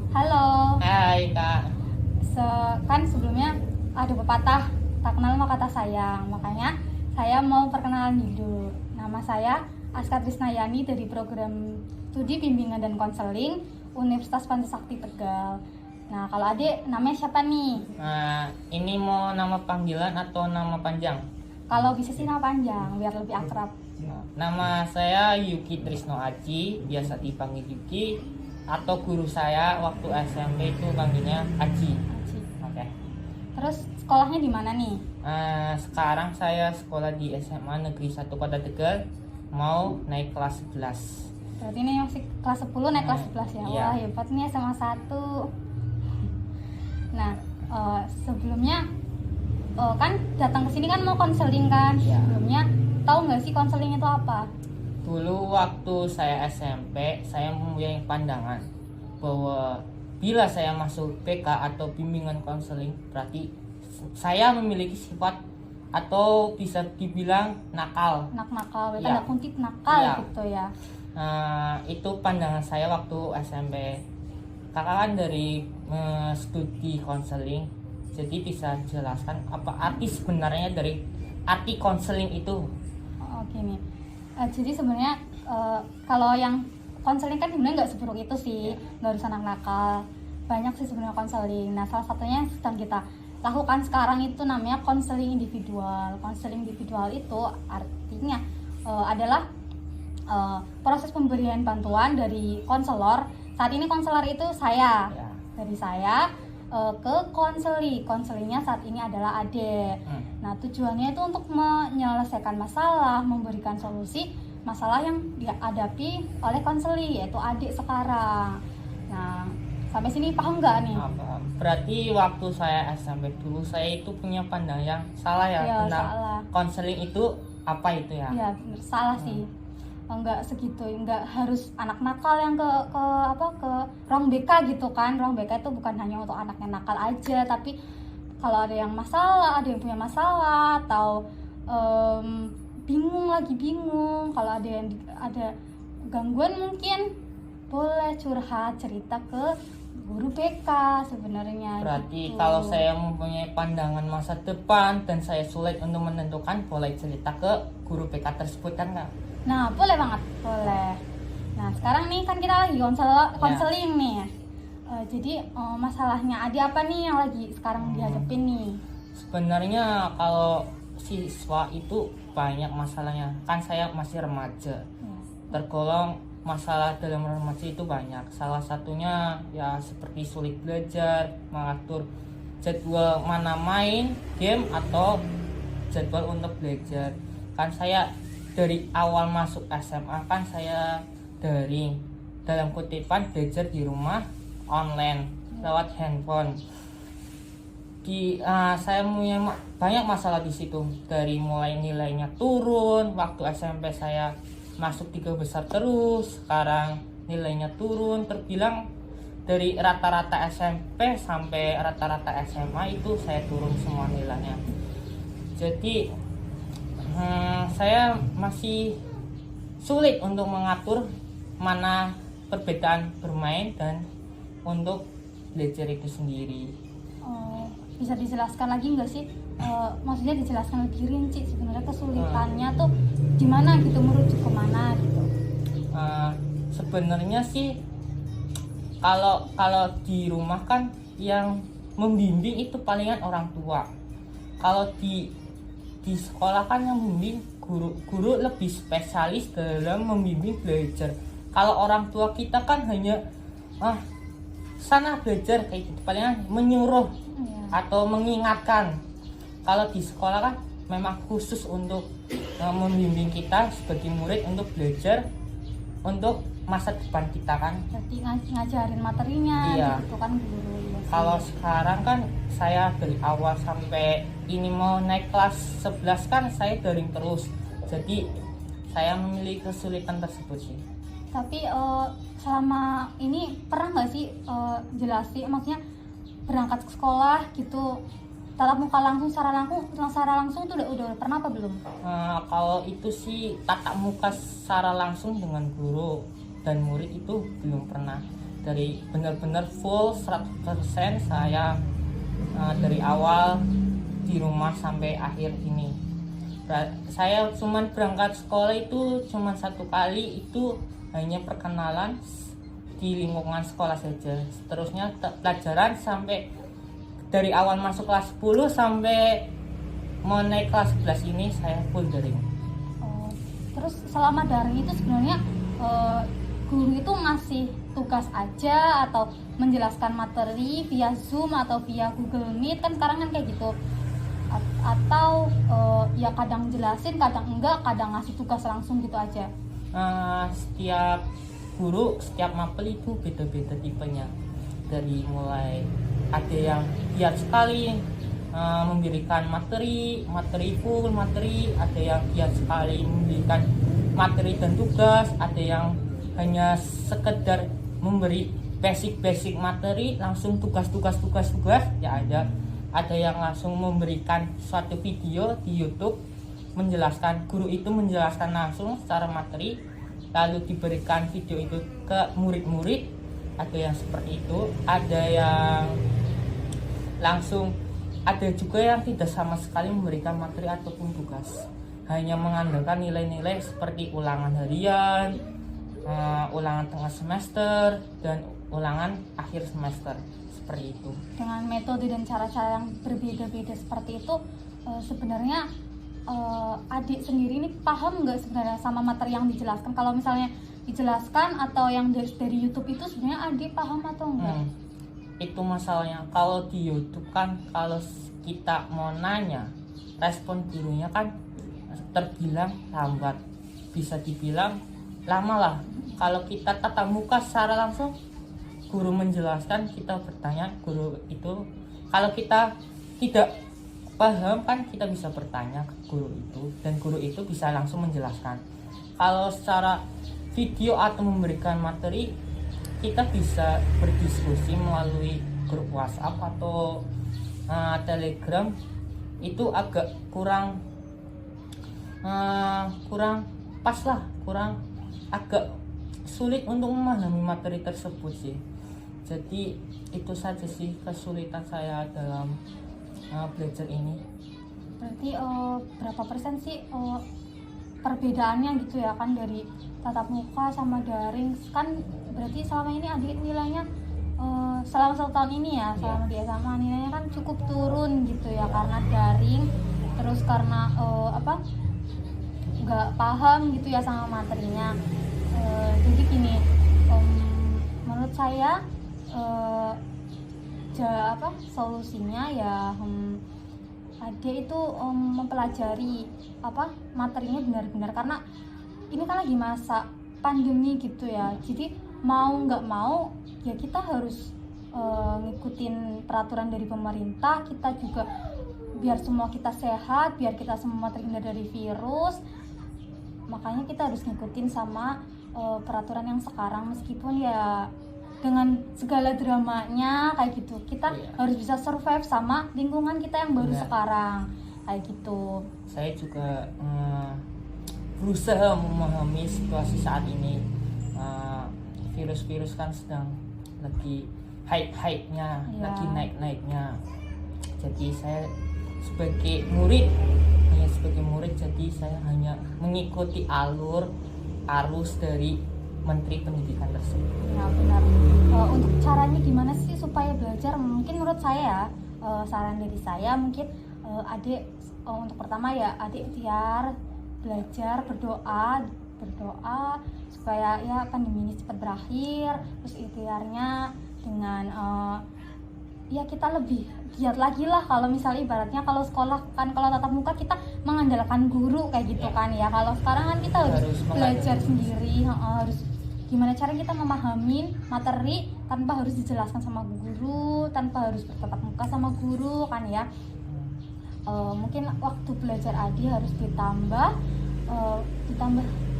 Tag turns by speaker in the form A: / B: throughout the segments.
A: Halo,
B: Hai Kak.
A: kan sebelumnya ada pepatah tak kenal maka tak sayang. Makanya saya mau perkenalan dulu. Nama saya Aska Trisnayani dari program studi bimbingan dan konseling Universitas Pancasakti Tegal. Nah, kalau adik namanya siapa nih?
B: Nah, ini mau nama panggilan atau nama panjang?
A: Kalau bisa sih nama panjang biar lebih akrab.
B: Nah, nama saya Yuki Trisno Aji, biasa dipanggil Yuki, atau guru saya waktu SMP itu panggilnya Aji.
A: Aji.
B: Oke.
A: Terus sekolahnya di mana nih?
B: Sekarang saya sekolah di SMA Negeri 1 Kota Tegal, mau naik kelas 11.
A: Berarti ini masih kelas 10 naik kelas 11 ya.
B: Iya.
A: Wah, hebat nih SMA 1. Nah, sebelumnya kan datang ke sini kan mau konseling kan?
B: Iya.
A: Sebelumnya tahu nggak sih konseling itu apa?
B: Dulu waktu saya SMP, saya mempunyai pandangan bahwa bila saya masuk PK atau bimbingan konseling, berarti saya memiliki sifat atau bisa dibilang nakal.
A: Nakal,
B: Iya.
A: tanda kutip nakal
B: Iya.
A: gitu ya.
B: Itu pandangan saya waktu SMP. Kakak kan dari studi konseling, jadi bisa jelaskan apa arti sebenarnya dari arti konseling itu?
A: Oke nih. Jadi sebenarnya kalau yang konseling kan sebenarnya nggak seburuk itu sih, nggak harus anak nakal. Banyak sih sebenarnya konseling. Nah, salah satunya yang sedang kita lakukan sekarang itu namanya konseling individual. Konseling individual itu artinya adalah proses pemberian bantuan dari konselor. Saat ini konselor itu saya,
B: Ya.
A: dari saya ke konselingnya saat ini adalah Ade. Nah, tujuannya itu untuk menyelesaikan masalah, memberikan solusi masalah yang dihadapi oleh konseli, yaitu adik sekarang. Nah, sampai sini paham nggak nih?
B: Apa? Berarti waktu saya SMP dulu saya itu punya pandangan yang salah ya,
A: Ya,
B: tentang
A: salah.
B: konseling itu apa itu ya?
A: Ya, bener, salah sih. Enggak segitu, enggak harus anak nakal yang ke ruang BK gitu kan. Ruang BK itu bukan hanya untuk anak yang nakal aja, tapi kalau ada yang masalah, ada yang punya masalah atau bingung, kalau ada gangguan mungkin boleh curhat cerita ke guru BK sebenarnya.
B: Berarti
A: gitu.
B: kalau saya mempunyai pandangan masa depan dan saya sulit untuk menentukan, boleh cerita ke guru PK tersebut kan Kak?
A: Nah, boleh banget, boleh. Nah, sekarang nih kan kita lagi konseling nih. Jadi masalahnya ada apa nih yang lagi sekarang dihadapin nih?
B: Sebenarnya kalau siswa itu banyak masalahnya, kan saya masih remaja, tergolong masalah dalam remaja itu banyak. Salah satunya ya seperti sulit belajar, mengatur jadwal mana main game atau jadwal untuk belajar. Kan saya dari awal masuk SMA kan saya daring, dalam kutipan belajar di rumah online lewat handphone. Saya punya banyak masalah di situ, dari mulai nilainya turun waktu SMP saya masuk 3 besar terus, sekarang nilainya turun, terbilang dari rata-rata SMP sampai rata-rata SMA itu saya turun semua nilainya. Jadi saya masih sulit untuk mengatur mana perbedaan bermain dan untuk belajar itu sendiri.
A: Bisa dijelaskan lagi nggak sih? Maksudnya dijelaskan lebih rinci sebenarnya kesulitannya tuh gimana gitu, merujuk kemana gitu?
B: Sebenarnya sih kalau di rumah kan yang membimbing itu palingan orang tua. Kalau di sekolah kan yang membimbing guru lebih spesialis dalam membimbing belajar. Kalau orang tua kita kan hanya sana belajar kayak gitu, palingan menyuruh atau mengingatkan. Kalau di sekolah kan memang khusus untuk membimbing kita sebagai murid untuk belajar untuk masa depan kita kan.
A: Berarti ngajarin materinya
B: Iya.
A: gitu kan guru. Ya,
B: Kalau sekarang kan saya dari awal sampai ini mau naik kelas 11 kan saya daring terus. Jadi saya memiliki kesulitan tersebut sih.
A: Tapi selama ini pernah nggak sih jelasin, maksudnya berangkat ke sekolah gitu tatap muka langsung secara langsung itu udah pernah apa belum?
B: Kalau itu sih tatap muka secara langsung dengan guru dan murid itu belum pernah. dari benar-benar full 100% saya dari awal di rumah sampai akhir ini. Saya cuman berangkat sekolah itu cuman 1 kali, itu hanya perkenalan di lingkungan sekolah saja. Seterusnya pelajaran sampai dari awal masuk kelas 10 sampai mau naik kelas 11 ini saya full daring.
A: Terus selama daring itu sebenarnya guru itu ngasih tugas aja atau menjelaskan materi via Zoom atau via Google Meet, kan sekarang kan kayak gitu, atau ya kadang jelasin, kadang enggak, kadang ngasih tugas langsung gitu aja?
B: Setiap guru, setiap mapel itu beda-beda tipenya. Dari mulai ada yang giat sekali memberikan materi full materi, ada yang giat sekali memberikan materi dan tugas, ada yang hanya sekedar memberi basic materi langsung tugas ya ada yang langsung memberikan suatu video di YouTube menjelaskan, guru itu menjelaskan langsung secara materi lalu diberikan video itu ke murid-murid. Ada yang seperti itu, ada yang langsung, ada juga yang tidak sama sekali memberikan materi ataupun tugas, hanya mengandalkan nilai-nilai seperti ulangan harian, ulangan tengah semester, dan ulangan akhir semester, seperti itu. Dengan
A: metode dan cara-cara yang berbeda-beda seperti itu, sebenarnya adik sendiri ini paham nggak sebenarnya sama materi yang dijelaskan? Kalau misalnya dijelaskan atau yang dari YouTube itu sebenarnya adik paham atau enggak?
B: Itu masalahnya. Kalau di YouTube kan, kalau kita mau nanya, respon gurunya kan terbilang lambat, bisa dibilang lama lah. Kalau kita tatap muka secara langsung, guru menjelaskan, kita bertanya, guru itu, kalau kita tidak paham kan kita bisa bertanya ke guru itu, dan guru itu bisa langsung menjelaskan. Kalau secara video atau memberikan materi, kita bisa berdiskusi melalui grup WhatsApp atau Telegram. Itu agak kurang pas lah, agak sulit untuk memahami materi tersebut sih. Jadi itu saja sih kesulitan saya dalam belajar ini.
A: Berarti berapa persen sih perbedaannya gitu ya kan, dari tatap muka sama daring? Kan berarti selama ini adik nilainya selama 1 tahun ini ya, selama di SMA nilainya kan cukup turun gitu ya, karena daring, terus karena nggak paham gitu ya sama materinya. Jadi gini, menurut saya solusinya ya adik itu mempelajari materinya benar-benar, karena ini kan lagi masa pandemi gitu ya. Jadi mau nggak mau ya kita harus ngikutin peraturan dari pemerintah. Kita juga biar semua kita sehat, biar kita semua terhindar dari virus, makanya kita harus ngikutin sama peraturan yang sekarang, meskipun ya dengan segala dramanya kayak gitu, kita harus bisa survive sama lingkungan kita yang baru sekarang kayak gitu.
B: Saya juga berusaha memahami situasi saat ini. Virus-virus kan sedang lagi hype-nya, lagi naik-naiknya. Jadi saya sebagai murid, jadi saya hanya mengikuti arus dari Menteri Pendidikan tersebut.
A: Ya benar. Untuk caranya gimana sih supaya belajar? Mungkin menurut saya, saran dari saya mungkin adik untuk pertama ya adik ikhtiar belajar, berdoa supaya ya pandemi ini cepat berakhir. Terus ikhtiarnya dengan ya kita lebih giat lagi lah. Kalau misalnya ibaratnya kalau sekolah kan, kalau tatap muka kita mengandalkan guru kayak gitu kan ya. Kalau sekarang kan kita harus belajar sendiri, harus gimana cara kita memahami materi tanpa harus dijelaskan sama guru, tanpa harus bertatap muka sama guru kan ya. Mungkin waktu belajar Adi harus ditambah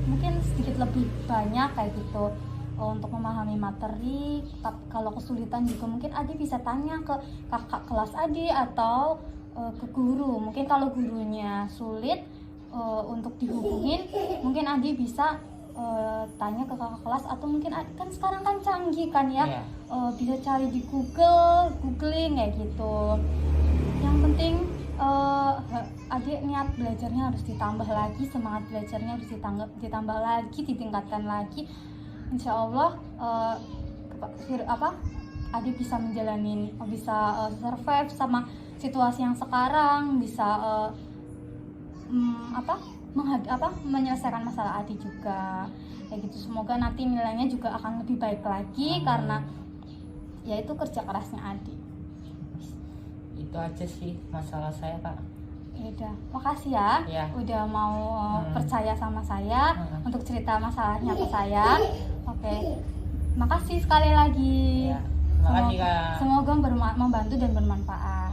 A: mungkin sedikit lebih banyak kayak gitu untuk memahami materi. Kalau kesulitan juga mungkin Adi bisa tanya ke kakak kelas Adi atau ke guru. Mungkin kalau gurunya sulit untuk dihubungin, mungkin Adi bisa tanya ke kakak kelas, atau mungkin kan sekarang kan canggih kan ya,
B: Iya.
A: bisa cari di googling kayak gitu. Yang penting adik niat belajarnya harus ditambah lagi, semangat belajarnya harus ditambah lagi, ditingkatkan lagi. Insya Allah adik bisa survive sama situasi yang sekarang, bisa menyelesaikan masalah adik juga kayak gitu. Semoga nanti nilainya juga akan lebih baik lagi karena ya itu kerja kerasnya adik.
B: Itu aja sih masalah saya, Kak.
A: Ya udah, makasih ya,
B: Ya.
A: udah mau percaya sama saya untuk cerita masalahnya ke saya. Oke, makasih sekali lagi.
B: Ya. Makasih, Kak.
A: Semoga membantu dan bermanfaat.